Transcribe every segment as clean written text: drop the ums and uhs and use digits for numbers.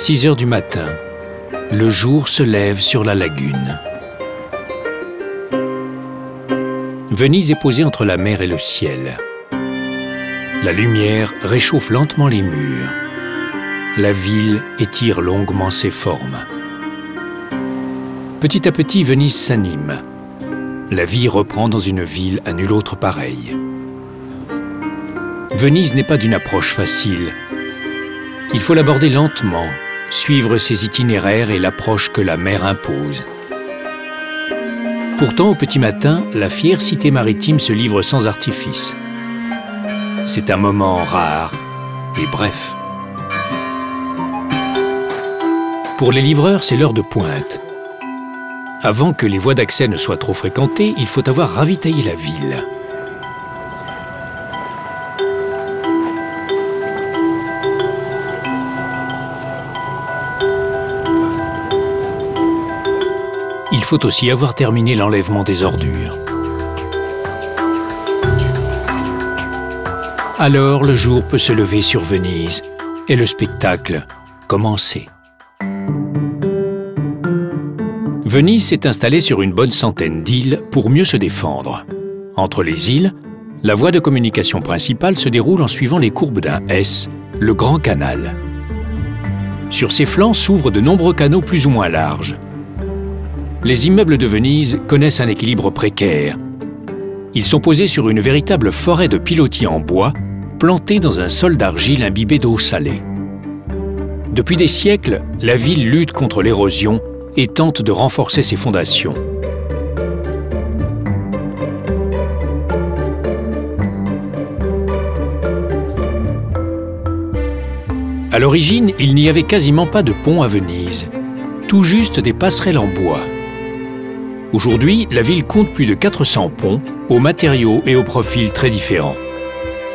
6 heures du matin, le jour se lève sur la lagune. Venise est posée entre la mer et le ciel. La lumière réchauffe lentement les murs. La ville étire longuement ses formes. Petit à petit, Venise s'anime. La vie reprend dans une ville à nulle autre pareille. Venise n'est pas d'une approche facile. Il faut l'aborder lentement, suivre ses itinéraires et l'approche que la mer impose. Pourtant, au petit matin, la fière cité maritime se livre sans artifice. C'est un moment rare et bref. Pour les livreurs, c'est l'heure de pointe. Avant que les voies d'accès ne soient trop fréquentées, il faut avoir ravitaillé la ville. Il faut aussi avoir terminé l'enlèvement des ordures. Alors le jour peut se lever sur Venise et le spectacle commencer. Venise s'est installée sur une bonne centaine d'îles pour mieux se défendre. Entre les îles, la voie de communication principale se déroule en suivant les courbes d'un S, le Grand Canal. Sur ses flancs s'ouvrent de nombreux canaux plus ou moins larges. Les immeubles de Venise connaissent un équilibre précaire. Ils sont posés sur une véritable forêt de pilotis en bois, plantés dans un sol d'argile imbibé d'eau salée. Depuis des siècles, la ville lutte contre l'érosion et tente de renforcer ses fondations. À l'origine, il n'y avait quasiment pas de pont à Venise, tout juste des passerelles en bois. Aujourd'hui, la ville compte plus de 400 ponts, aux matériaux et aux profils très différents.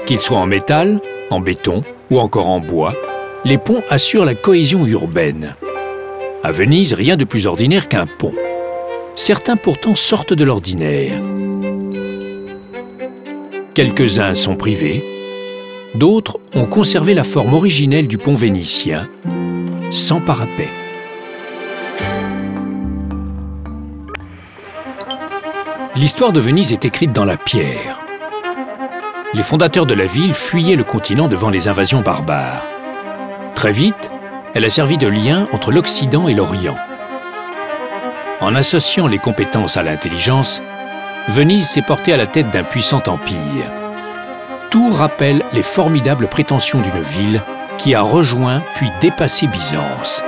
Qu'ils soient en métal, en béton ou encore en bois, les ponts assurent la cohésion urbaine. À Venise, rien de plus ordinaire qu'un pont. Certains pourtant sortent de l'ordinaire. Quelques-uns sont privés, d'autres ont conservé la forme originelle du pont vénitien, sans parapet. L'histoire de Venise est écrite dans la pierre. Les fondateurs de la ville fuyaient le continent devant les invasions barbares. Très vite, elle a servi de lien entre l'Occident et l'Orient. En associant les compétences à l'intelligence, Venise s'est portée à la tête d'un puissant empire. Tout rappelle les formidables prétentions d'une ville qui a rejoint puis dépassé Byzance.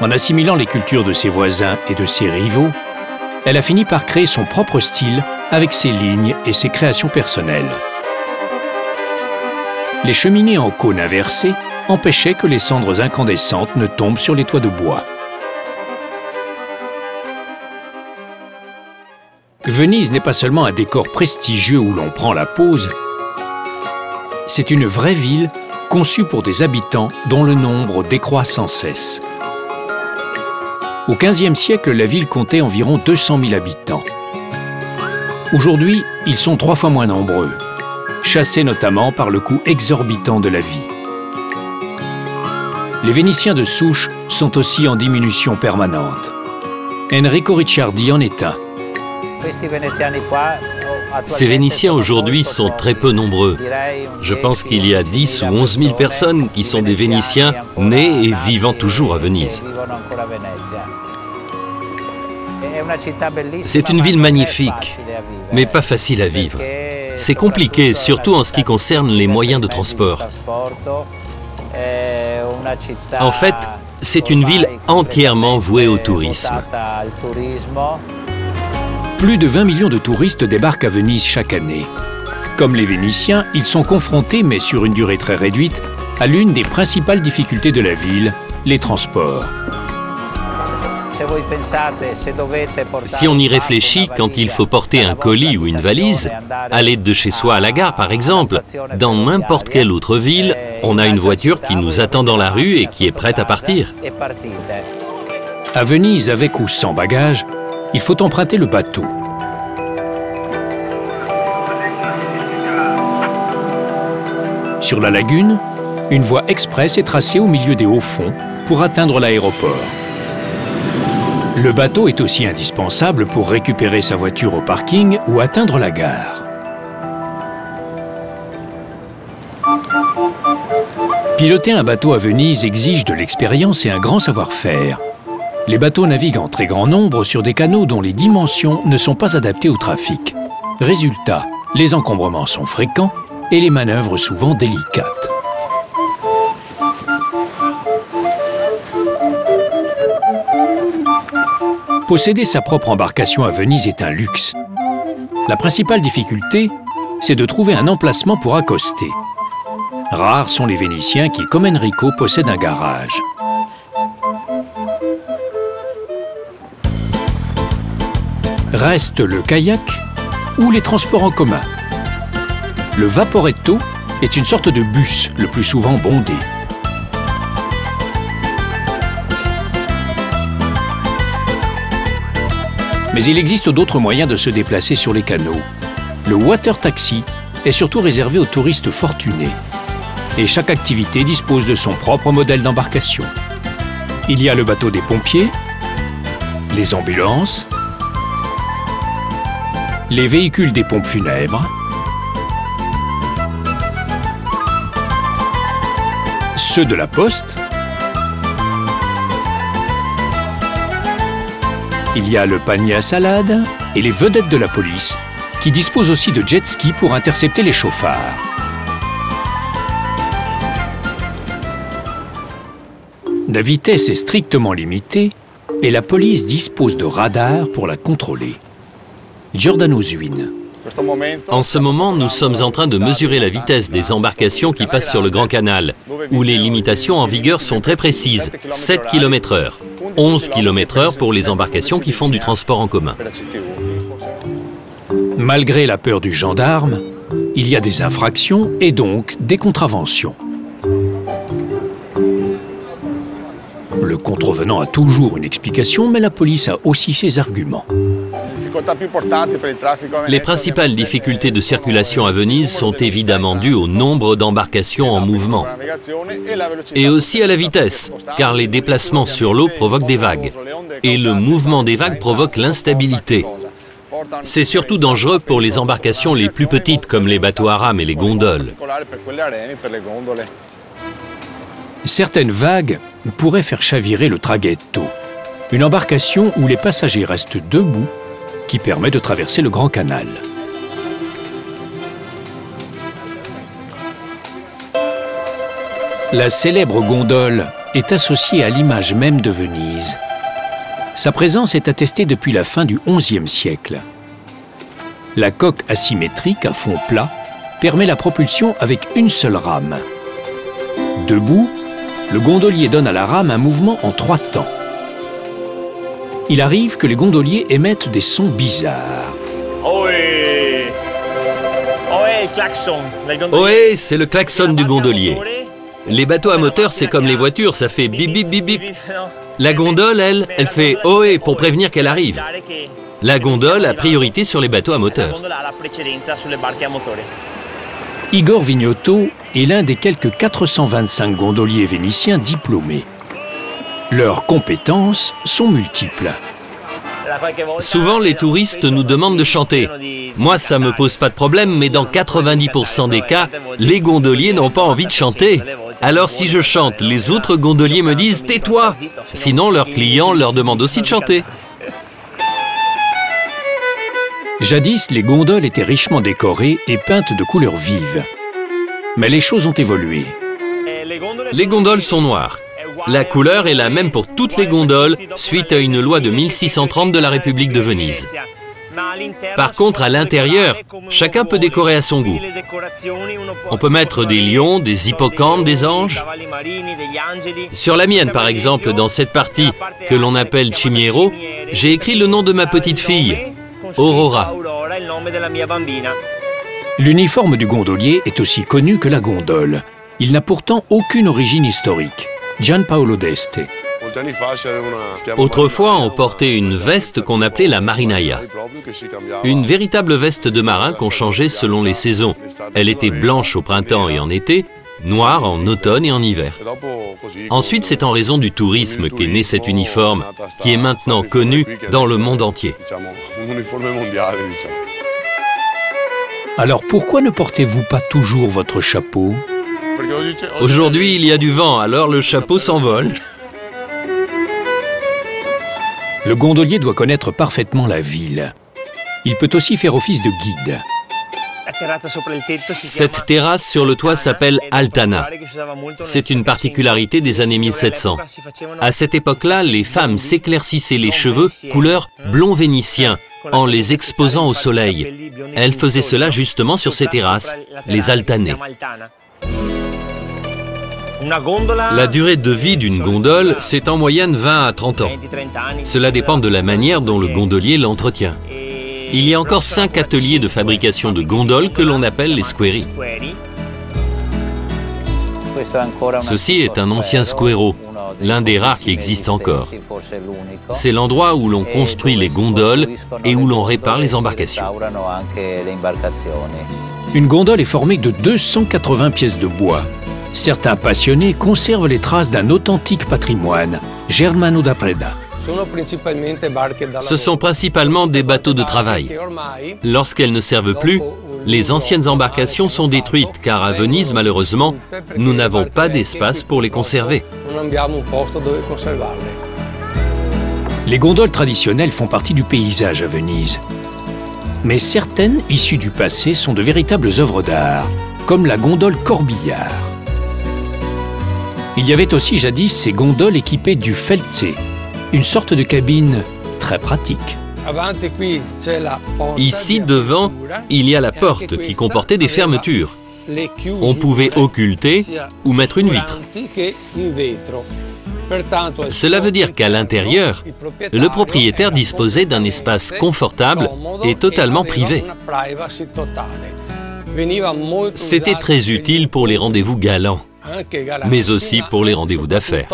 En assimilant les cultures de ses voisins et de ses rivaux, elle a fini par créer son propre style avec ses lignes et ses créations personnelles. Les cheminées en cône inversée empêchaient que les cendres incandescentes ne tombent sur les toits de bois. Venise n'est pas seulement un décor prestigieux où l'on prend la pause, c'est une vraie ville conçue pour des habitants dont le nombre décroît sans cesse. Au XVe siècle, la ville comptait environ 200 000 habitants. Aujourd'hui, ils sont 3 fois moins nombreux, chassés notamment par le coût exorbitant de la vie. Les Vénitiens de souche sont aussi en diminution permanente. Enrico Ricciardi en est un. Ces Vénitiens aujourd'hui sont très peu nombreux. Je pense qu'il y a 10 ou 11 000 personnes qui sont des Vénitiens nés et vivant toujours à Venise. C'est une ville magnifique, mais pas facile à vivre. C'est compliqué, surtout en ce qui concerne les moyens de transport. En fait, c'est une ville entièrement vouée au tourisme. Plus de 20 millions de touristes débarquent à Venise chaque année. Comme les Vénitiens, ils sont confrontés, mais sur une durée très réduite, à l'une des principales difficultés de la ville, les transports. Si on y réfléchit, quand il faut porter un colis ou une valise, aller de chez soi à la gare par exemple, dans n'importe quelle autre ville, on a une voiture qui nous attend dans la rue et qui est prête à partir. À Venise, avec ou sans bagages, il faut emprunter le bateau. Sur la lagune, Une voie express est tracée au milieu des hauts fonds pour atteindre l'aéroport. Le bateau est aussi indispensable pour récupérer sa voiture au parking ou atteindre la gare. Piloter un bateau à Venise exige de l'expérience et un grand savoir-faire. Les bateaux naviguent en très grand nombre sur des canaux dont les dimensions ne sont pas adaptées au trafic. Résultat, les encombrements sont fréquents et les manœuvres souvent délicates. Posséder sa propre embarcation à Venise est un luxe. La principale difficulté, c'est de trouver un emplacement pour accoster. Rares sont les Vénitiens qui, comme Enrico, possèdent un garage. Reste le kayak ou les transports en commun. Le vaporetto est une sorte de bus, le plus souvent bondé. Mais il existe d'autres moyens de se déplacer sur les canaux. Le water taxi est surtout réservé aux touristes fortunés. Et chaque activité dispose de son propre modèle d'embarcation. Il y a le bateau des pompiers, les ambulances, les véhicules des pompes funèbres, ceux de la poste, il y a le panier à salade et les vedettes de la police, qui disposent aussi de jet ski pour intercepter les chauffards. La vitesse est strictement limitée et la police dispose de radars pour la contrôler. Giordano Zuin. En ce moment, nous sommes en train de mesurer la vitesse des embarcations qui passent sur le Grand Canal, où les limitations en vigueur sont très précises, 7 km/h, 11 km/h pour les embarcations qui font du transport en commun. Malgré la peur du gendarme, il y a des infractions et donc des contraventions. Le contrevenant a toujours une explication, mais la police a aussi ses arguments. Les principales difficultés de circulation à Venise sont évidemment dues au nombre d'embarcations en mouvement et aussi à la vitesse, car les déplacements sur l'eau provoquent des vagues et le mouvement des vagues provoque l'instabilité. C'est surtout dangereux pour les embarcations les plus petites comme les bateaux à rame et les gondoles. Certaines vagues pourraient faire chavirer le traghetto, une embarcation où les passagers restent debout qui permet de traverser le Grand Canal. La célèbre gondole est associée à l'image même de Venise. Sa présence est attestée depuis la fin du XIe siècle. La coque asymétrique à fond plat permet la propulsion avec une seule rame. Debout, le gondolier donne à la rame un mouvement en 3 temps. Il arrive que les gondoliers émettent des sons bizarres. Ohé, klaxon. Ohé, c'est le klaxon du gondolier. Les bateaux à moteur, c'est comme les voitures, ça fait bip bip bip bip. La gondole, elle fait ohé pour prévenir qu'elle arrive. La gondole a priorité sur les bateaux à moteur. Igor Vignotto est l'un des quelques 425 gondoliers vénitiens diplômés. Leurs compétences sont multiples. Souvent, les touristes nous demandent de chanter. Moi, ça me pose pas de problème, mais dans 90% des cas, les gondoliers n'ont pas envie de chanter. Alors si je chante, les autres gondoliers me disent « tais-toi ». Sinon, leurs clients leur demandent aussi de chanter. Jadis, les gondoles étaient richement décorées et peintes de couleurs vives. Mais les choses ont évolué. Les gondoles sont noires. La couleur est la même pour toutes les gondoles, suite à une loi de 1630 de la République de Venise. Par contre, à l'intérieur, chacun peut décorer à son goût. On peut mettre des lions, des hippocampes, des anges. Sur la mienne, par exemple, dans cette partie que l'on appelle Cimiero, j'ai écrit le nom de ma petite fille, Aurora. L'uniforme du gondolier est aussi connu que la gondole. Il n'a pourtant aucune origine historique. Gianpaolo d'Este. Autrefois, on portait une veste qu'on appelait la marinaia. Une véritable veste de marin qu'on changeait selon les saisons. Elle était blanche au printemps et en été, noir en automne et en hiver. Ensuite, c'est en raison du tourisme qu'est né cet uniforme, qui est maintenant connu dans le monde entier. Alors pourquoi ne portez-vous pas toujours votre chapeau? Aujourd'hui, il y a du vent, alors le chapeau s'envole. Le gondolier doit connaître parfaitement la ville. Il peut aussi faire office de guide. Cette terrasse sur le toit s'appelle Altana. C'est une particularité des années 1700. À cette époque-là, les femmes s'éclaircissaient les cheveux couleur blond vénitien en les exposant au soleil. Elles faisaient cela justement sur ces terrasses, les altanées. La durée de vie d'une gondole, c'est en moyenne 20 à 30 ans. Cela dépend de la manière dont le gondolier l'entretient. Il y a encore 5 ateliers de fabrication de gondoles que l'on appelle les squeri. Ceci est un ancien squero, l'un des rares qui existe encore. C'est l'endroit où l'on construit les gondoles et où l'on répare les embarcations. Une gondole est formée de 280 pièces de bois. Certains passionnés conservent les traces d'un authentique patrimoine, Germano da Preda. Ce sont principalement des bateaux de travail. Lorsqu'elles ne servent plus, les anciennes embarcations sont détruites car à Venise, malheureusement, nous n'avons pas d'espace pour les conserver. Les gondoles traditionnelles font partie du paysage à Venise. Mais certaines, issues du passé, sont de véritables œuvres d'art, comme la gondole Corbillard. Il y avait aussi jadis ces gondoles équipées du felze, une sorte de cabine très pratique. Ici, devant, il y a la porte qui comportait des fermetures. On pouvait occulter ou mettre une vitre. Cela veut dire qu'à l'intérieur, le propriétaire disposait d'un espace confortable et totalement privé. C'était très utile pour les rendez-vous galants, mais aussi pour les rendez-vous d'affaires.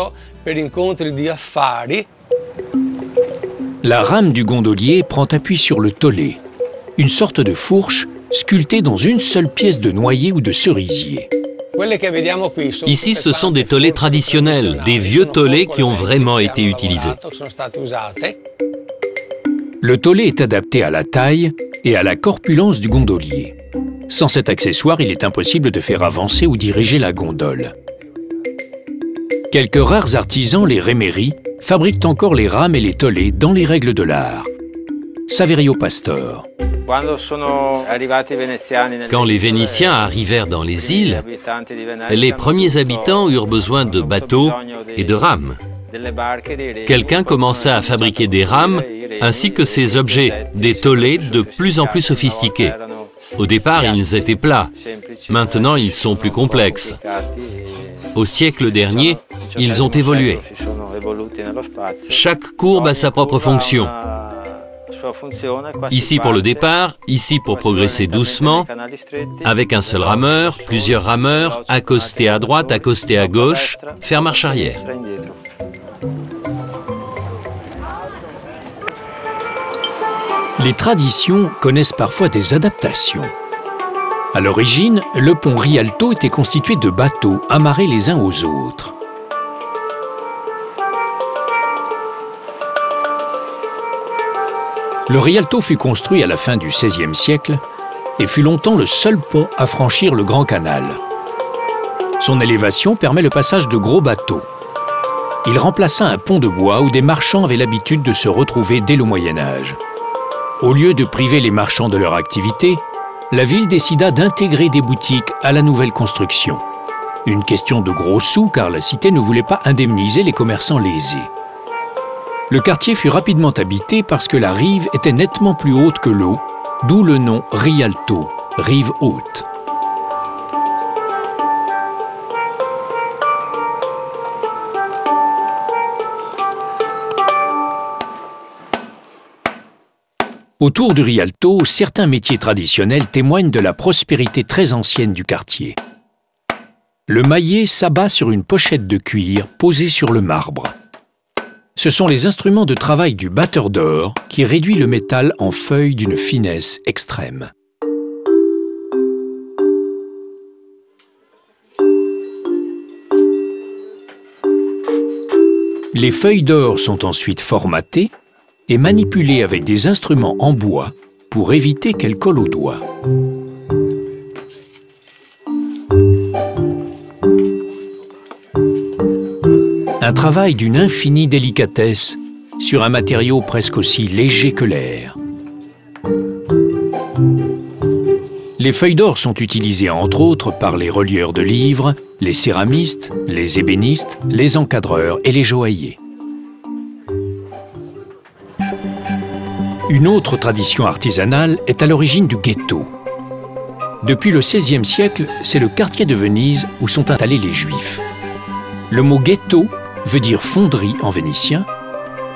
La rame du gondolier prend appui sur le tollet, une sorte de fourche sculptée dans une seule pièce de noyer ou de cerisier. Ici, ce sont des tollets traditionnels, des vieux tollets qui ont vraiment été utilisés. Le tollet est adapté à la taille et à la corpulence du gondolier. Sans cet accessoire, il est impossible de faire avancer ou diriger la gondole. Quelques rares artisans, les réméries, fabriquent encore les rames et les tollets dans les règles de l'art. Saverio Pastor. Quand les Vénitiens arrivèrent dans les îles, les premiers habitants eurent besoin de bateaux et de rames. Quelqu'un commença à fabriquer des rames ainsi que ces objets, des tollets de plus en plus sophistiqués. Au départ, ils étaient plats. Maintenant, ils sont plus complexes. Au siècle dernier, ils ont évolué. Chaque courbe a sa propre fonction. Ici pour le départ, ici pour progresser doucement, avec un seul rameur, plusieurs rameurs, accostés à droite, accostés à gauche, faire marche arrière. Les traditions connaissent parfois des adaptations. À l'origine, le pont Rialto était constitué de bateaux amarrés les uns aux autres. Le Rialto fut construit à la fin du XVIe siècle et fut longtemps le seul pont à franchir le Grand Canal. Son élévation permet le passage de gros bateaux. Il remplaça un pont de bois où des marchands avaient l'habitude de se retrouver dès le Moyen Âge. Au lieu de priver les marchands de leur activité, la ville décida d'intégrer des boutiques à la nouvelle construction. Une question de gros sous car la cité ne voulait pas indemniser les commerçants lésés. Le quartier fut rapidement habité parce que la rive était nettement plus haute que l'eau, d'où le nom Rialto, rive haute. Autour du Rialto, certains métiers traditionnels témoignent de la prospérité très ancienne du quartier. Le maillet s'abat sur une pochette de cuir posée sur le marbre. Ce sont les instruments de travail du batteur d'or qui réduit le métal en feuilles d'une finesse extrême. Les feuilles d'or sont ensuite formatées et manipulées avec des instruments en bois pour éviter qu'elles collent aux doigts. Un travail d'une infinie délicatesse sur un matériau presque aussi léger que l'air. Les feuilles d'or sont utilisées entre autres par les relieurs de livres, les céramistes, les ébénistes, les encadreurs et les joailliers. Une autre tradition artisanale est à l'origine du ghetto. Depuis le XVIe siècle, c'est le quartier de Venise où sont installés les Juifs. Le mot ghetto veut dire fonderie en vénitien,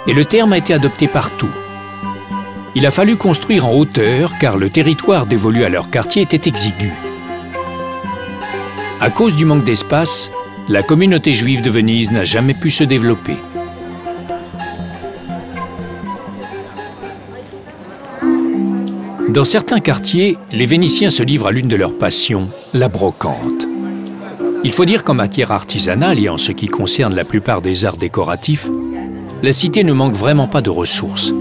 et le terme a été adopté partout. Il a fallu construire en hauteur car le territoire dévolu à leur quartier était exigu. À cause du manque d'espace, la communauté juive de Venise n'a jamais pu se développer. Dans certains quartiers, les Vénitiens se livrent à l'une de leurs passions, la brocante. Il faut dire qu'en matière artisanale et en ce qui concerne la plupart des arts décoratifs, la cité ne manque vraiment pas de ressources.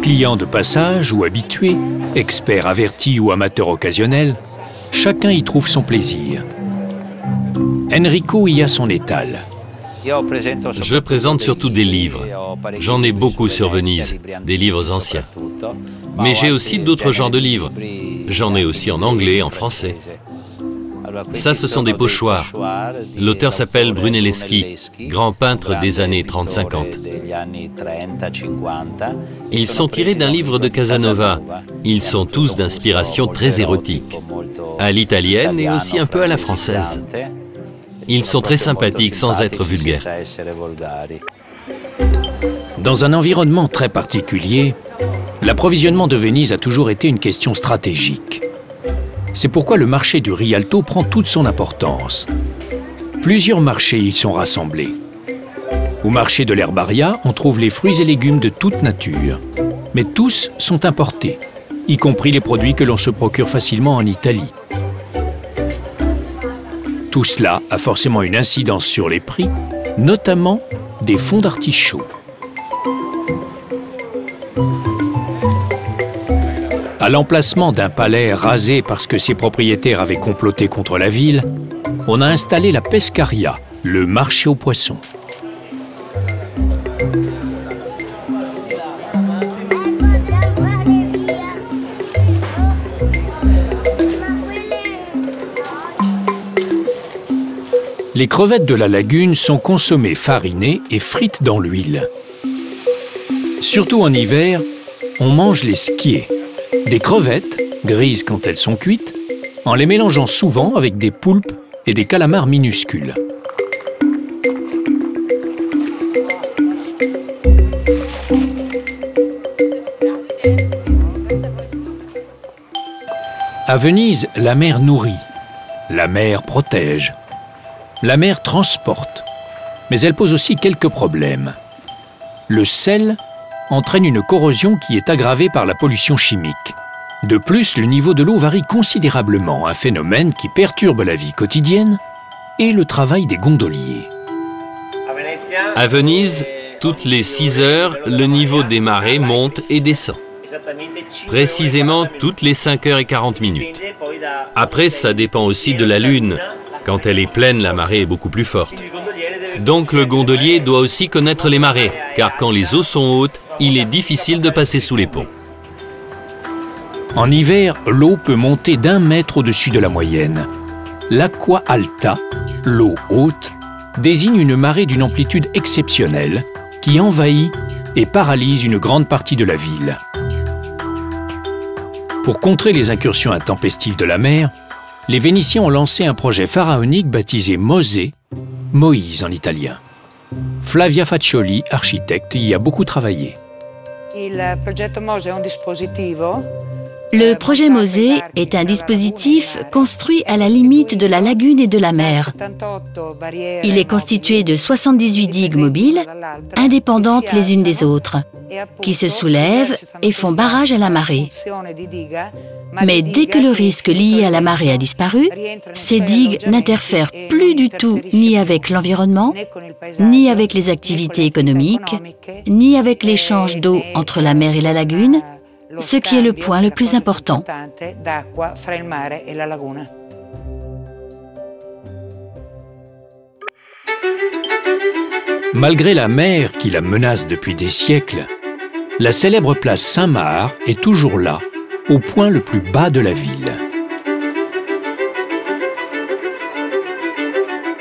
Clients de passage ou habitués, experts avertis ou amateurs occasionnels, chacun y trouve son plaisir. Enrico y a son étal. Je présente surtout des livres. J'en ai beaucoup sur Venise, des livres anciens. Mais j'ai aussi d'autres genres de livres. J'en ai aussi en anglais, en français. Ça, ce sont des pochoirs. L'auteur s'appelle Brunelleschi, grand peintre des années 30-50. Ils sont tirés d'un livre de Casanova. Ils sont tous d'inspiration très érotique, à l'italienne et aussi un peu à la française. Ils sont très sympathiques sans être vulgaires. Dans un environnement très particulier, l'approvisionnement de Venise a toujours été une question stratégique. C'est pourquoi le marché du Rialto prend toute son importance. Plusieurs marchés y sont rassemblés. Au marché de l'Herbaria, on trouve les fruits et légumes de toute nature. Mais tous sont importés, y compris les produits que l'on se procure facilement en Italie. Tout cela a forcément une incidence sur les prix, notamment des fonds d'artichaut. À l'emplacement d'un palais rasé parce que ses propriétaires avaient comploté contre la ville, on a installé la Pescaria, le marché aux poissons. Les crevettes de la lagune sont consommées farinées et frites dans l'huile. Surtout en hiver, on mange les schier, des crevettes, grises quand elles sont cuites, en les mélangeant souvent avec des poulpes et des calamars minuscules. À Venise, la mer nourrit, la mer protège, la mer transporte, mais elle pose aussi quelques problèmes. Le sel entraîne une corrosion qui est aggravée par la pollution chimique. De plus, le niveau de l'eau varie considérablement, un phénomène qui perturbe la vie quotidienne et le travail des gondoliers. À Venise, toutes les 6 heures, le niveau des marées monte et descend. Précisément toutes les 5 heures et 40 minutes. Après, ça dépend aussi de la lune. Quand elle est pleine, la marée est beaucoup plus forte. Donc le gondolier doit aussi connaître les marées, car quand les eaux sont hautes, il est difficile de passer sous les ponts. En hiver, l'eau peut monter d'1 mètre au-dessus de la moyenne. L'aqua alta, l'eau haute, désigne une marée d'une amplitude exceptionnelle qui envahit et paralyse une grande partie de la ville. Pour contrer les incursions intempestives de la mer, les Vénitiens ont lancé un projet pharaonique baptisé Mosè, Moïse en italien. Flavia Faccioli, architecte, y a beaucoup travaillé. Il progetto Mosè è un dispositivo Le projet Mosè est un dispositif construit à la limite de la lagune et de la mer. Il est constitué de 78 digues mobiles, indépendantes les unes des autres, qui se soulèvent et font barrage à la marée. Mais dès que le risque lié à la marée a disparu, ces digues n'interfèrent plus du tout ni avec l'environnement, ni avec les activités économiques, ni avec l'échange d'eau entre la mer et la lagune, ce qui est le point le plus important. Malgré la mer qui la menace depuis des siècles, la célèbre place Saint-Marc est toujours là, au point le plus bas de la ville.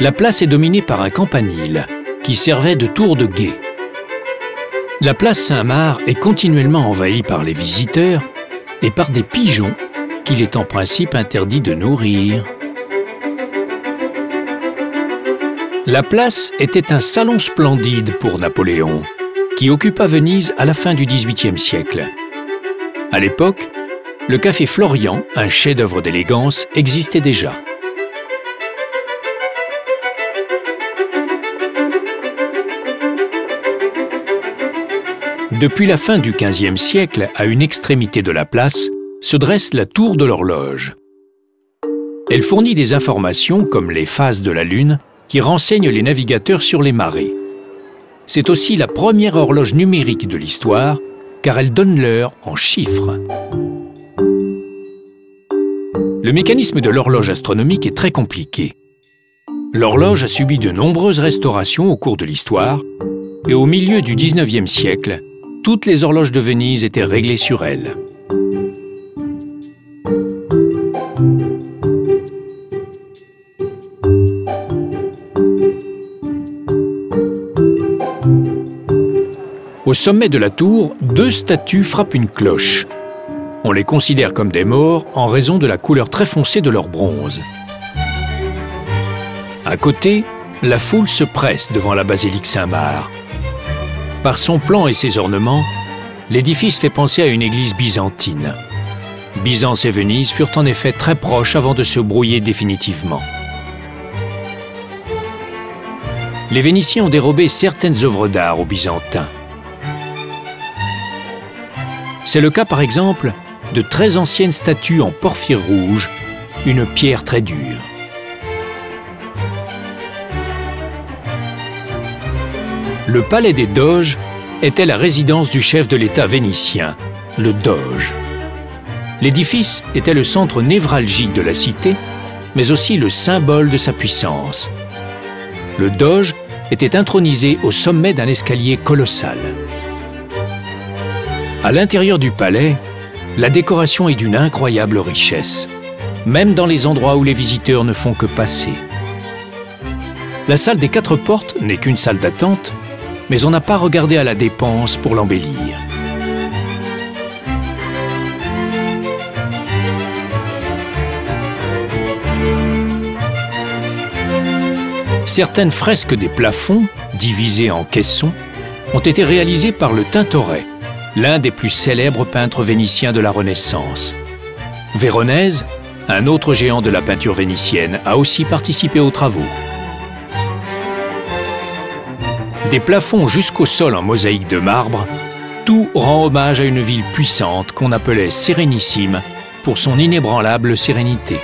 La place est dominée par un campanile qui servait de tour de guet. La place Saint-Marc est continuellement envahie par les visiteurs et par des pigeons qu'il est en principe interdit de nourrir. La place était un salon splendide pour Napoléon, qui occupa Venise à la fin du XVIIIe siècle. À l'époque, le café Florian, un chef-d'œuvre d'élégance, existait déjà. Depuis la fin du XVe siècle, à une extrémité de la place, se dresse la tour de l'horloge. Elle fournit des informations comme les phases de la Lune qui renseignent les navigateurs sur les marées. C'est aussi la première horloge numérique de l'histoire, car elle donne l'heure en chiffres. Le mécanisme de l'horloge astronomique est très compliqué. L'horloge a subi de nombreuses restaurations au cours de l'histoire, et au milieu du XIXe siècle, toutes les horloges de Venise étaient réglées sur elle. Au sommet de la tour, deux statues frappent une cloche. On les considère comme des morts en raison de la couleur très foncée de leur bronze. À côté, la foule se presse devant la basilique Saint-Marc. Par son plan et ses ornements, l'édifice fait penser à une église byzantine. Byzance et Venise furent en effet très proches avant de se brouiller définitivement. Les Vénitiens ont dérobé certaines œuvres d'art aux Byzantins. C'est le cas par exemple de très anciennes statues en porphyre rouge, une pierre très dure. Le palais des Doges était la résidence du chef de l'État vénitien, le Doge. L'édifice était le centre névralgique de la cité, mais aussi le symbole de sa puissance. Le Doge était intronisé au sommet d'un escalier colossal. À l'intérieur du palais, la décoration est d'une incroyable richesse, même dans les endroits où les visiteurs ne font que passer. La salle des 4 portes n'est qu'une salle d'attente, mais on n'a pas regardé à la dépense pour l'embellir. Certaines fresques des plafonds, divisées en caissons, ont été réalisées par le Tintoret, l'un des plus célèbres peintres vénitiens de la Renaissance. Véronèse, un autre géant de la peinture vénitienne, a aussi participé aux travaux. Des plafonds jusqu'au sol en mosaïque de marbre, tout rend hommage à une ville puissante qu'on appelait Sérénissime pour son inébranlable sérénité.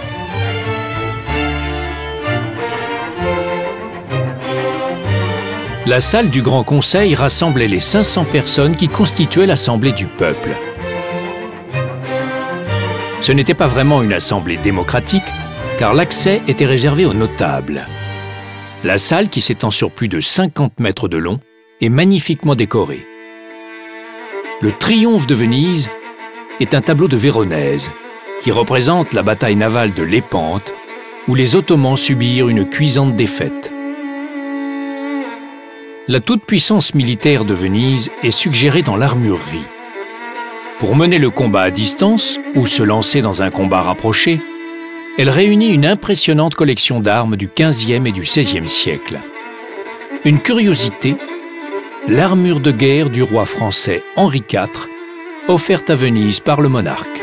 La salle du Grand Conseil rassemblait les 500 personnes qui constituaient l'Assemblée du peuple. Ce n'était pas vraiment une assemblée démocratique, car l'accès était réservé aux notables. La salle, qui s'étend sur plus de 50 mètres de long, est magnifiquement décorée. Le Triomphe de Venise est un tableau de Véronèse qui représente la bataille navale de Lépante, où les Ottomans subirent une cuisante défaite. La toute-puissance militaire de Venise est suggérée dans l'armurerie. Pour mener le combat à distance ou se lancer dans un combat rapproché, elle réunit une impressionnante collection d'armes du XVe et du XVIe siècle. Une curiosité, l'armure de guerre du roi français Henri IV, offerte à Venise par le monarque.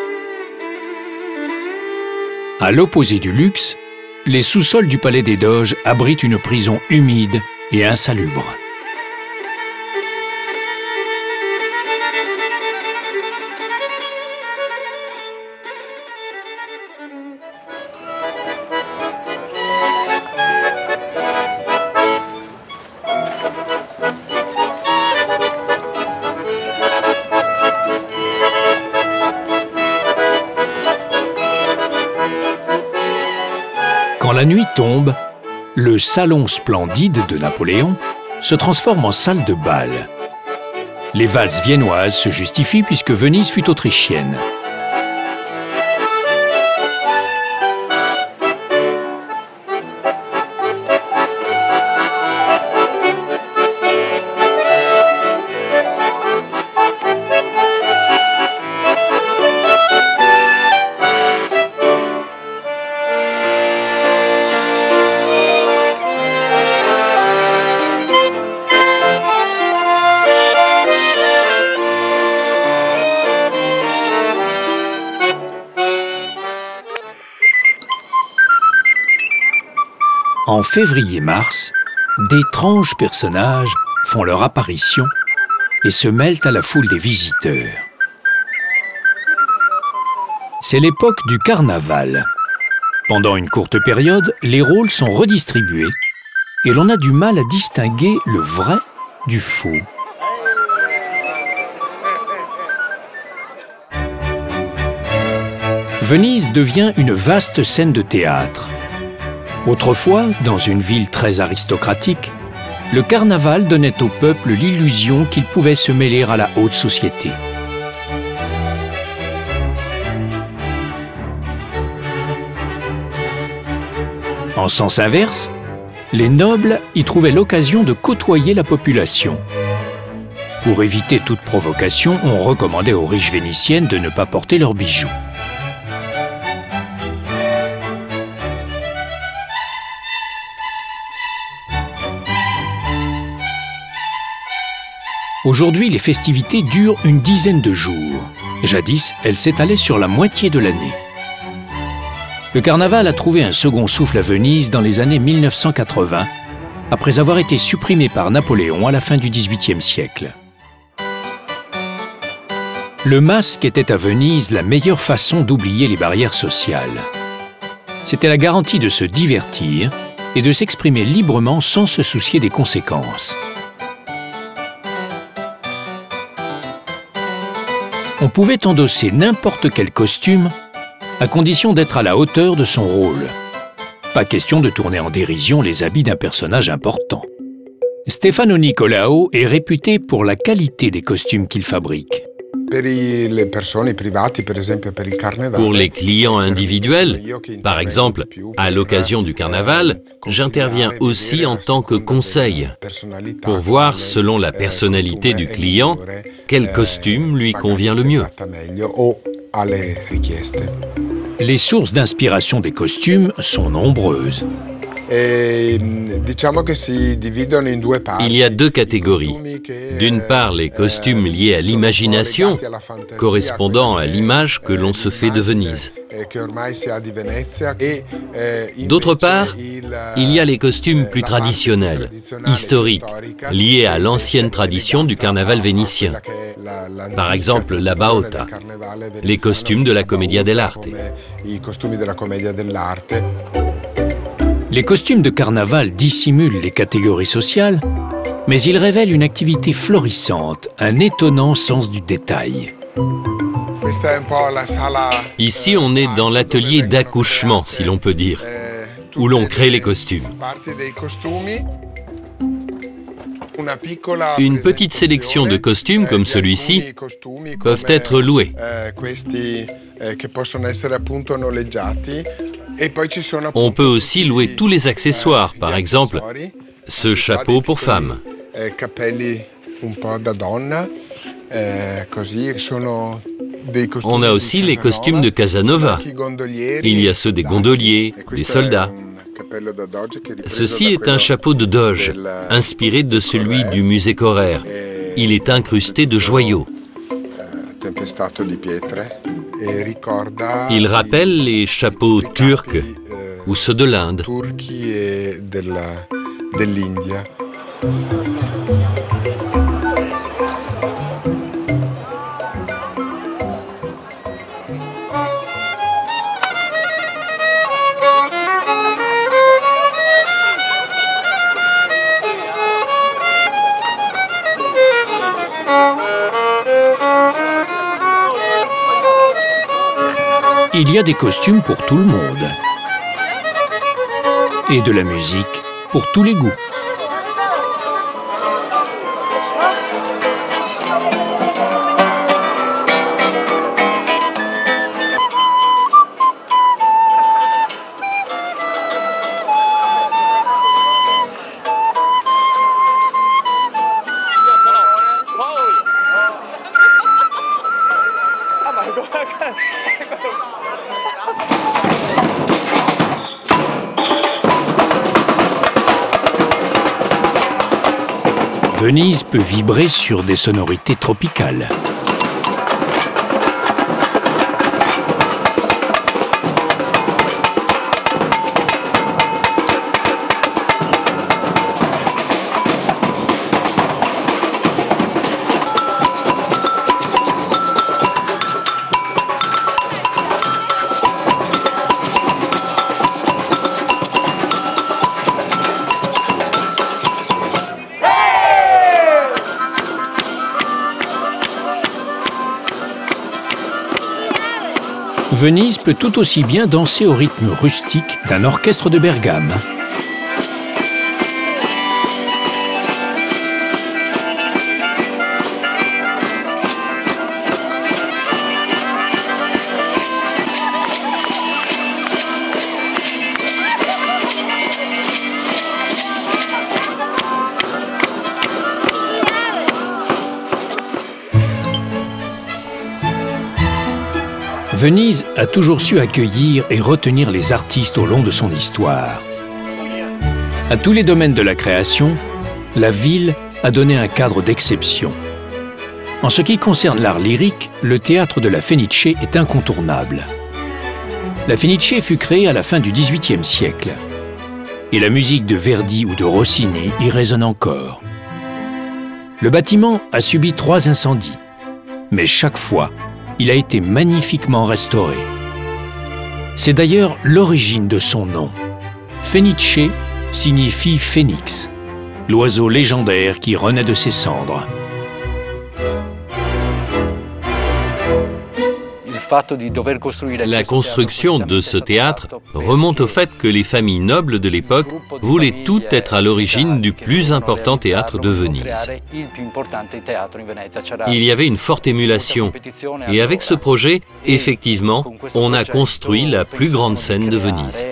À l'opposé du luxe, les sous-sols du palais des Doges abritent une prison humide et insalubre. Quand la nuit tombe, le salon splendide de Napoléon se transforme en salle de bal. Les valses viennoises se justifient puisque Venise fut autrichienne. En février-mars, d'étranges personnages font leur apparition et se mêlent à la foule des visiteurs. C'est l'époque du carnaval. Pendant une courte période, les rôles sont redistribués et l'on a du mal à distinguer le vrai du faux. Venise devient une vaste scène de théâtre. Autrefois, dans une ville très aristocratique, le carnaval donnait au peuple l'illusion qu'il pouvait se mêler à la haute société. En sens inverse, les nobles y trouvaient l'occasion de côtoyer la population. Pour éviter toute provocation, on recommandait aux riches vénitiennes de ne pas porter leurs bijoux. Aujourd'hui, les festivités durent une dizaine de jours. Jadis, elles s'étalaient sur la moitié de l'année. Le carnaval a trouvé un second souffle à Venise dans les années 1980, après avoir été supprimé par Napoléon à la fin du XVIIIe siècle. Le masque était à Venise la meilleure façon d'oublier les barrières sociales. C'était la garantie de se divertir et de s'exprimer librement sans se soucier des conséquences. On pouvait endosser n'importe quel costume à condition d'être à la hauteur de son rôle. Pas question de tourner en dérision les habits d'un personnage important. Stefano Niccolao est réputé pour la qualité des costumes qu'il fabrique. Pour les clients individuels, par exemple, à l'occasion du carnaval, j'interviens aussi en tant que conseil pour voir, selon la personnalité du client, quel costume lui convient le mieux. Les sources d'inspiration des costumes sont nombreuses. Il y a deux catégories. D'une part, les costumes liés à l'imagination, correspondant à l'image que l'on se fait de Venise. D'autre part, il y a les costumes plus traditionnels, historiques, liés à l'ancienne tradition du carnaval vénitien. Par exemple, la baota, les costumes de la Commedia dell'arte. Les costumes de carnaval dissimulent les catégories sociales, mais ils révèlent une activité florissante, un étonnant sens du détail. Ici, on est dans l'atelier d'accouchement, si l'on peut dire, où l'on crée les costumes. Une petite sélection de costumes comme celui-ci peuvent être loués. On peut aussi louer tous les accessoires, par exemple, ce chapeau pour femme. On a aussi les costumes de Casanova. Il y a ceux des gondoliers, des soldats. Ceci est un chapeau de doge, inspiré de celui du musée Correr. Il est incrusté de joyaux. Il rappelle les chapeaux turcs ou ceux de l'Inde. Il y a des costumes pour tout le monde. Et de la musique pour tous les goûts. Venise peut vibrer sur des sonorités tropicales. Venise peut tout aussi bien danser au rythme rustique d'un orchestre de Bergame. Venise a toujours su accueillir et retenir les artistes au long de son histoire. À tous les domaines de la création, la ville a donné un cadre d'exception. En ce qui concerne l'art lyrique, le théâtre de la Fenice est incontournable. La Fenice fut créée à la fin du XVIIIe siècle. Et la musique de Verdi ou de Rossini y résonne encore. Le bâtiment a subi 3 incendies, mais chaque fois, il a été magnifiquement restauré. C'est d'ailleurs l'origine de son nom. Fenice signifie phénix, l'oiseau légendaire qui renaît de ses cendres. La construction de ce théâtre remonte au fait que les familles nobles de l'époque voulaient toutes être à l'origine du plus important théâtre de Venise. Il y avait une forte émulation, et avec ce projet, effectivement, on a construit la plus grande scène de Venise.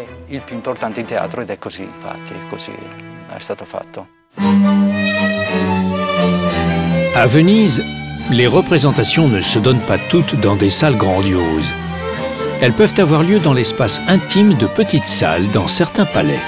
À Venise, les représentations ne se donnent pas toutes dans des salles grandioses. Elles peuvent avoir lieu dans l'espace intime de petites salles dans certains palais.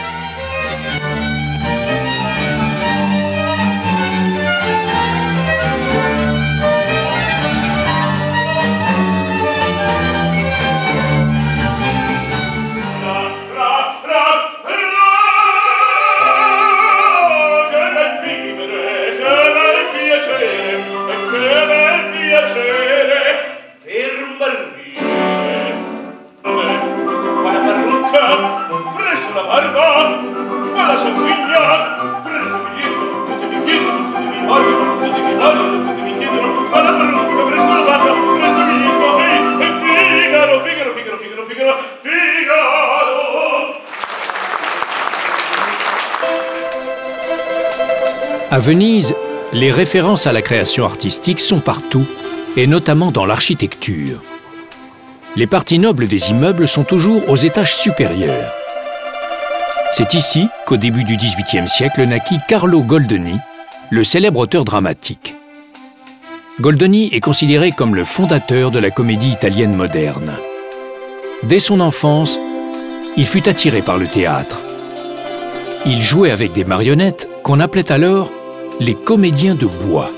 À Venise, les références à la création artistique sont partout, et notamment dans l'architecture. Les parties nobles des immeubles sont toujours aux étages supérieurs. C'est ici qu'au début du XVIIIe siècle naquit Carlo Goldoni, le célèbre auteur dramatique. Goldoni est considéré comme le fondateur de la comédie italienne moderne. Dès son enfance, il fut attiré par le théâtre. Il jouait avec des marionnettes qu'on appelait alors les comédiens de bois.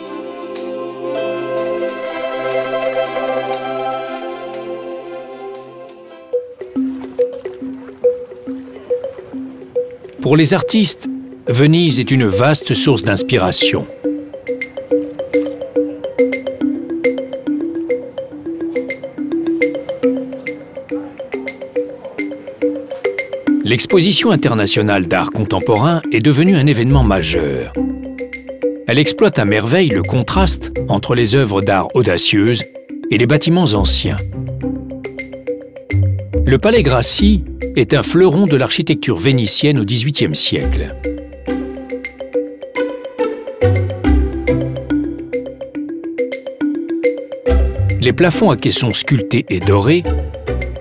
Pour les artistes, Venise est une vaste source d'inspiration. L'exposition internationale d'art contemporain est devenue un événement majeur. Elle exploite à merveille le contraste entre les œuvres d'art audacieuses et les bâtiments anciens. Le Palais Grassi est un fleuron de l'architecture vénitienne au XVIIIe siècle. Les plafonds à caissons sculptés et dorés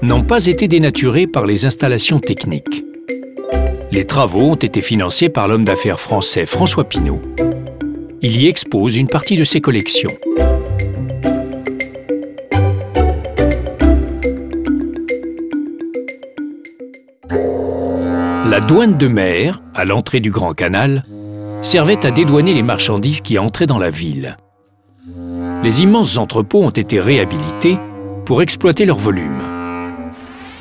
n'ont pas été dénaturés par les installations techniques. Les travaux ont été financés par l'homme d'affaires français François Pinault. Il y expose une partie de ses collections. La douane de mer, à l'entrée du Grand Canal, servait à dédouaner les marchandises qui entraient dans la ville. Les immenses entrepôts ont été réhabilités pour exploiter leur volume.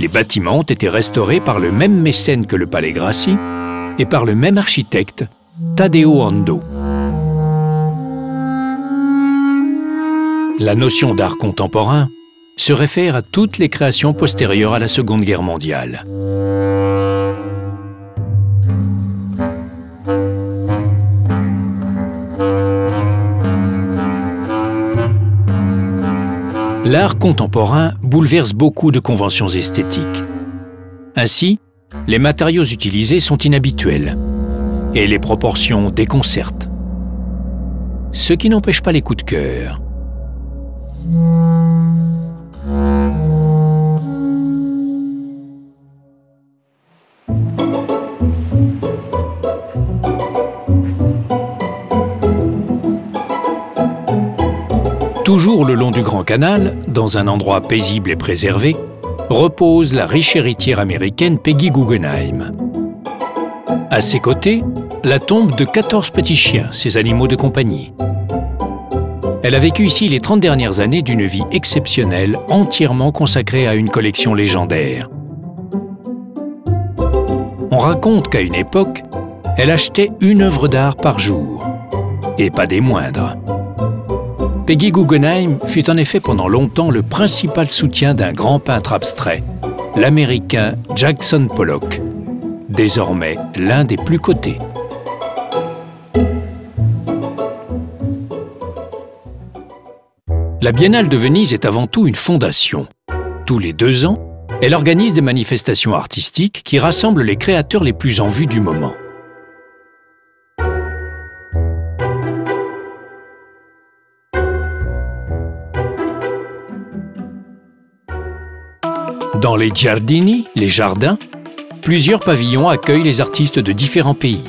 Les bâtiments ont été restaurés par le même mécène que le Palais Grassi et par le même architecte, Taddeo Ando. La notion d'art contemporain se réfère à toutes les créations postérieures à la Seconde Guerre mondiale. L'art contemporain bouleverse beaucoup de conventions esthétiques. Ainsi, les matériaux utilisés sont inhabituels et les proportions déconcertent. Ce qui n'empêche pas les coups de cœur. Toujours le long du Grand Canal, dans un endroit paisible et préservé, repose la riche héritière américaine Peggy Guggenheim. À ses côtés, la tombe de 14 petits chiens, ses animaux de compagnie. Elle a vécu ici les 30 dernières années d'une vie exceptionnelle, entièrement consacrée à une collection légendaire. On raconte qu'à une époque, elle achetait une œuvre d'art par jour, et pas des moindres. Peggy Guggenheim fut en effet pendant longtemps le principal soutien d'un grand peintre abstrait, l'Américain Jackson Pollock, désormais l'un des plus cotés. La Biennale de Venise est avant tout une fondation. Tous les 2 ans, elle organise des manifestations artistiques qui rassemblent les créateurs les plus en vue du moment. Dans les giardini, les jardins, plusieurs pavillons accueillent les artistes de différents pays.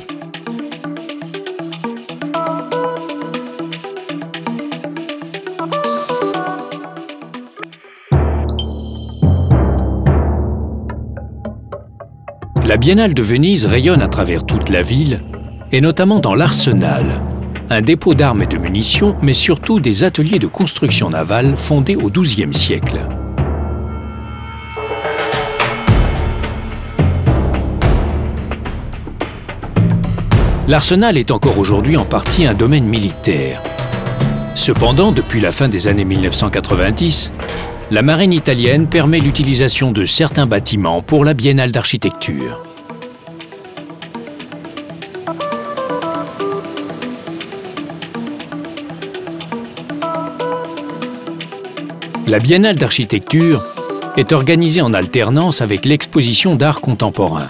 La Biennale de Venise rayonne à travers toute la ville, et notamment dans l'Arsenal, un dépôt d'armes et de munitions, mais surtout des ateliers de construction navale fondés au XIIe siècle. L'Arsenal est encore aujourd'hui en partie un domaine militaire. Cependant, depuis la fin des années 1990, la marine italienne permet l'utilisation de certains bâtiments pour la Biennale d'architecture. La Biennale d'architecture est organisée en alternance avec l'exposition d'art contemporain.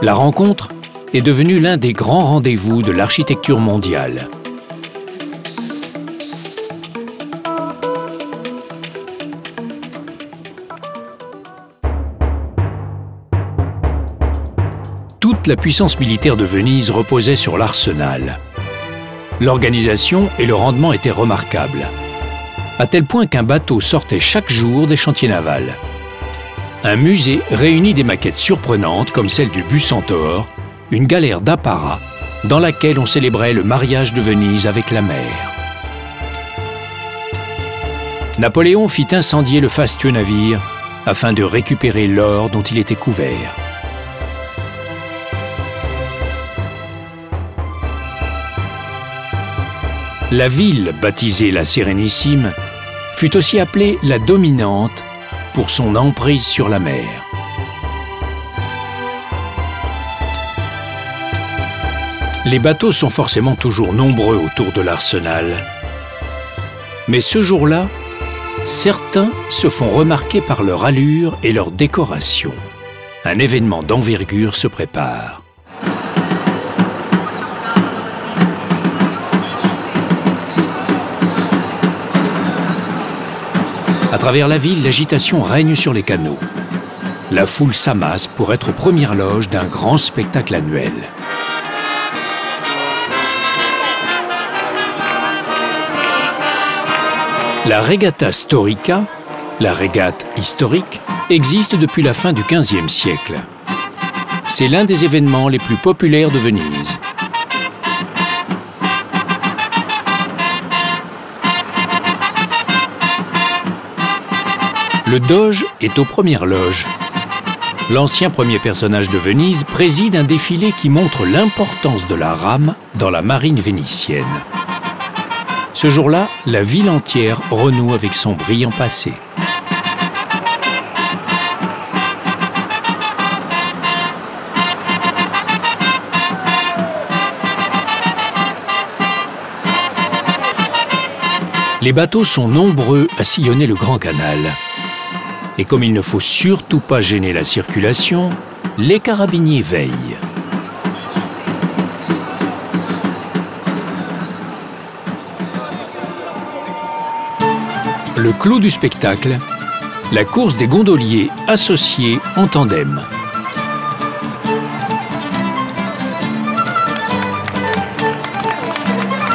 La rencontre est devenue l'un des grands rendez-vous de l'architecture mondiale. Toute la puissance militaire de Venise reposait sur l'Arsenal. L'organisation et le rendement étaient remarquables, à tel point qu'un bateau sortait chaque jour des chantiers navals. Un musée réunit des maquettes surprenantes comme celle du bus Centaure, une galère d'apparat dans laquelle on célébrait le mariage de Venise avec la mer. Napoléon fit incendier le fastueux navire afin de récupérer l'or dont il était couvert. La ville, baptisée la Sérénissime, fut aussi appelée la Dominante pour son emprise sur la mer. Les bateaux sont forcément toujours nombreux autour de l'arsenal. Mais ce jour-là, certains se font remarquer par leur allure et leur décoration. Un événement d'envergure se prépare. À travers la ville, l'agitation règne sur les canaux. La foule s'amasse pour être aux premières loges d'un grand spectacle annuel. La Regatta Storica, la régate historique, existe depuis la fin du XVe siècle. C'est l'un des événements les plus populaires de Venise. Le doge est aux premières loges. L'ancien premier personnage de Venise préside un défilé qui montre l'importance de la rame dans la marine vénitienne. Ce jour-là, la ville entière renoue avec son brillant passé. Les bateaux sont nombreux à sillonner le Grand Canal. Et comme il ne faut surtout pas gêner la circulation, les carabiniers veillent. Le clou du spectacle, la course des gondoliers associés en tandem.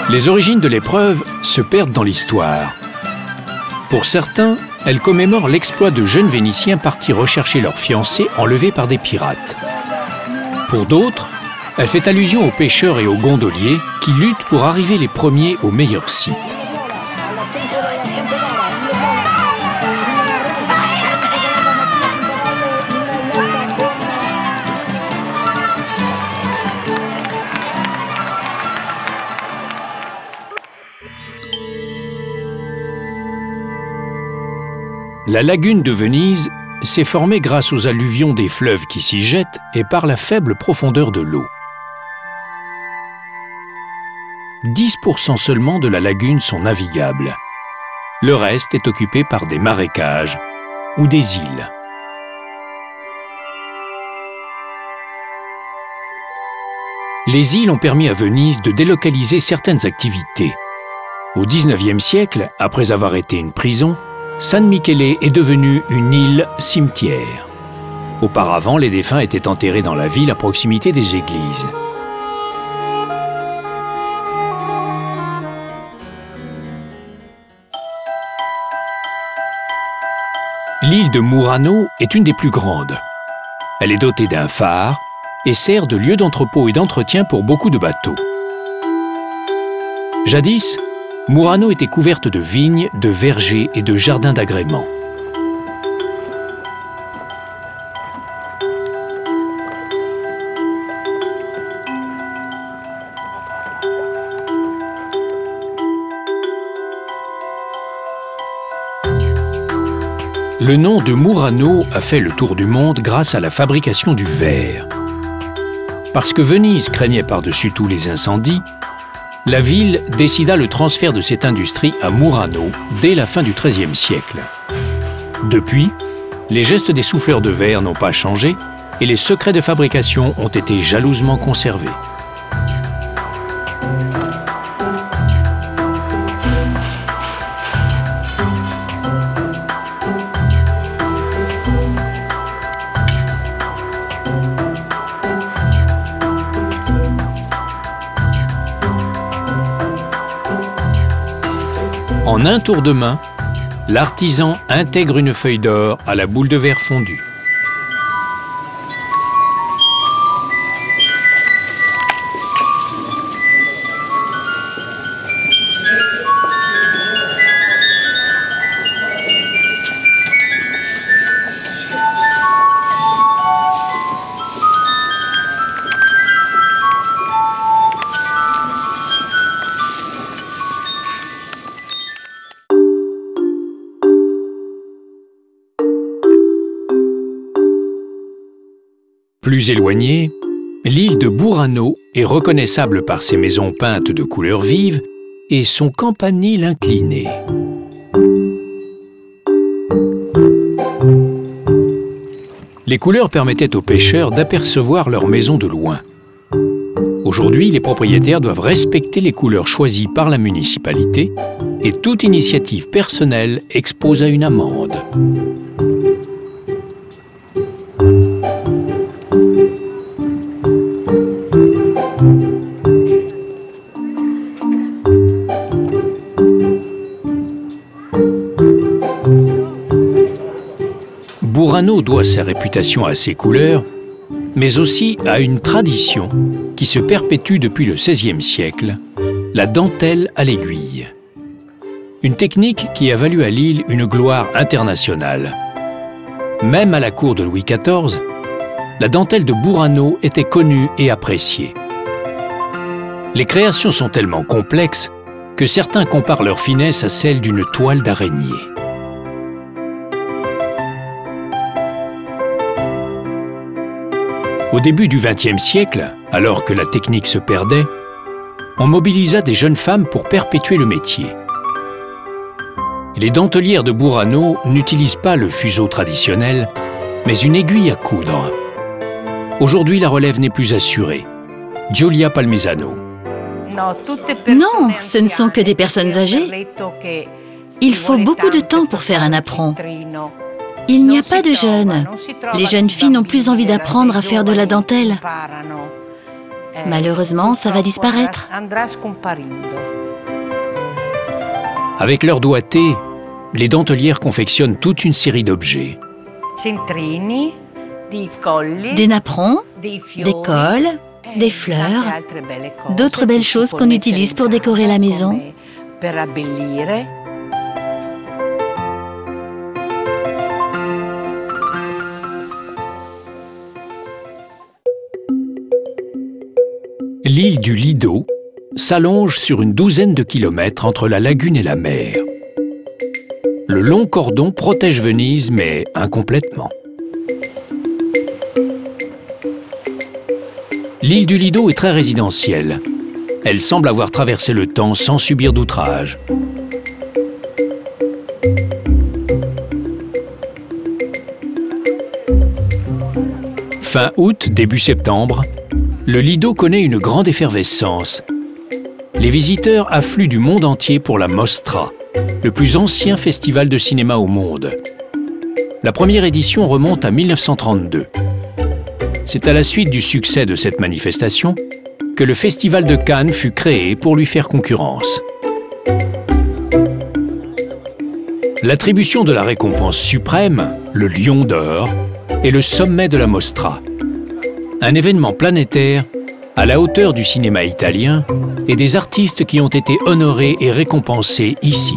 Les origines de l'épreuve se perdent dans l'histoire. Pour certains, elle commémore l'exploit de jeunes Vénitiens partis rechercher leurs fiancés enlevés par des pirates. Pour d'autres, elle fait allusion aux pêcheurs et aux gondoliers qui luttent pour arriver les premiers aux meilleurs sites. La lagune de Venise s'est formée grâce aux alluvions des fleuves qui s'y jettent et par la faible profondeur de l'eau. 10% seulement de la lagune sont navigables. Le reste est occupé par des marécages ou des îles. Les îles ont permis à Venise de délocaliser certaines activités. Au XIXe siècle, après avoir été une prison, San Michele est devenue une île cimetière. Auparavant, les défunts étaient enterrés dans la ville à proximité des églises. L'île de Murano est une des plus grandes. Elle est dotée d'un phare et sert de lieu d'entrepôt et d'entretien pour beaucoup de bateaux. Jadis, Murano était couverte de vignes, de vergers et de jardins d'agrément. Le nom de Murano a fait le tour du monde grâce à la fabrication du verre. Parce que Venise craignait par-dessus tout les incendies, la ville décida le transfert de cette industrie à Murano dès la fin du XIIIe siècle. Depuis, les gestes des souffleurs de verre n'ont pas changé et les secrets de fabrication ont été jalousement conservés. En un tour de main, l'artisan intègre une feuille d'or à la boule de verre fondue. Plus éloignée, l'île de Burano est reconnaissable par ses maisons peintes de couleurs vives et son campanile incliné. Les couleurs permettaient aux pêcheurs d'apercevoir leurs maisons de loin. Aujourd'hui, les propriétaires doivent respecter les couleurs choisies par la municipalité et toute initiative personnelle expose à une amende. Burano doit sa réputation à ses couleurs, mais aussi à une tradition qui se perpétue depuis le XVIe siècle, la dentelle à l'aiguille. Une technique qui a valu à l'île une gloire internationale. Même à la cour de Louis XIV, la dentelle de Burano était connue et appréciée. Les créations sont tellement complexes que certains comparent leur finesse à celle d'une toile d'araignée. Au début du XXe siècle, alors que la technique se perdait, on mobilisa des jeunes femmes pour perpétuer le métier. Les dentelières de Burano n'utilisent pas le fuseau traditionnel, mais une aiguille à coudre. Aujourd'hui, la relève n'est plus assurée. Giulia Palmisano. Non, ce ne sont que des personnes âgées. Il faut beaucoup de temps pour faire un apron. Il n'y a pas de jeunes. Les jeunes filles n'ont plus envie d'apprendre à faire de la dentelle. Malheureusement, ça va disparaître. Avec leur doigté, les dentelières confectionnent toute une série d'objets. Des napperons, des cols, des fleurs, d'autres belles choses qu'on utilise pour décorer la maison. L'île du Lido s'allonge sur une douzaine de kilomètres entre la lagune et la mer. Le long cordon protège Venise, mais incomplètement. L'île du Lido est très résidentielle. Elle semble avoir traversé le temps sans subir d'outrage. Fin août, début septembre, le Lido connaît une grande effervescence. Les visiteurs affluent du monde entier pour la Mostra, le plus ancien festival de cinéma au monde. La première édition remonte à 1932. C'est à la suite du succès de cette manifestation que le Festival de Cannes fut créé pour lui faire concurrence. L'attribution de la récompense suprême, le Lion d'Or, est le sommet de la Mostra. Un événement planétaire à la hauteur du cinéma italien et des artistes qui ont été honorés et récompensés ici.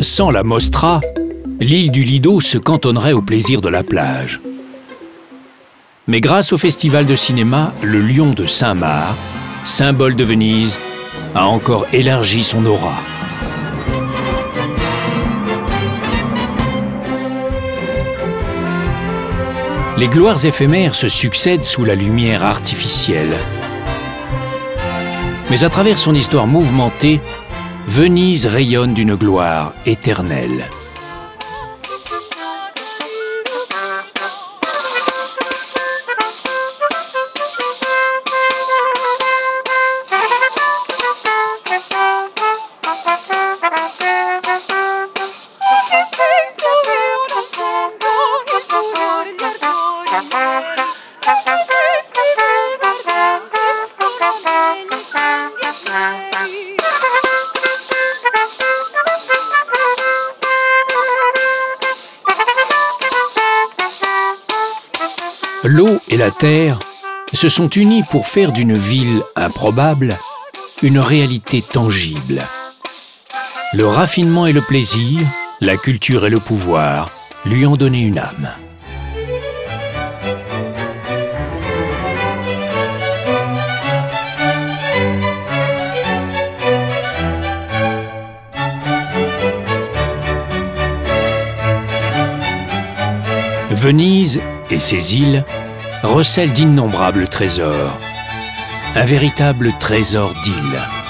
Sans la Mostra, l'île du Lido se cantonnerait au plaisir de la plage. Mais grâce au festival de cinéma, le Lion de Saint-Marc, symbole de Venise, a encore élargi son aura. Les gloires éphémères se succèdent sous la lumière artificielle. Mais à travers son histoire mouvementée, Venise rayonne d'une gloire éternelle. L'eau et la terre se sont unis pour faire d'une ville improbable une réalité tangible. Le raffinement et le plaisir, la culture et le pouvoir lui ont donné une âme. Venise et ses îles recèlent d'innombrables trésors. Un véritable trésor d'îles.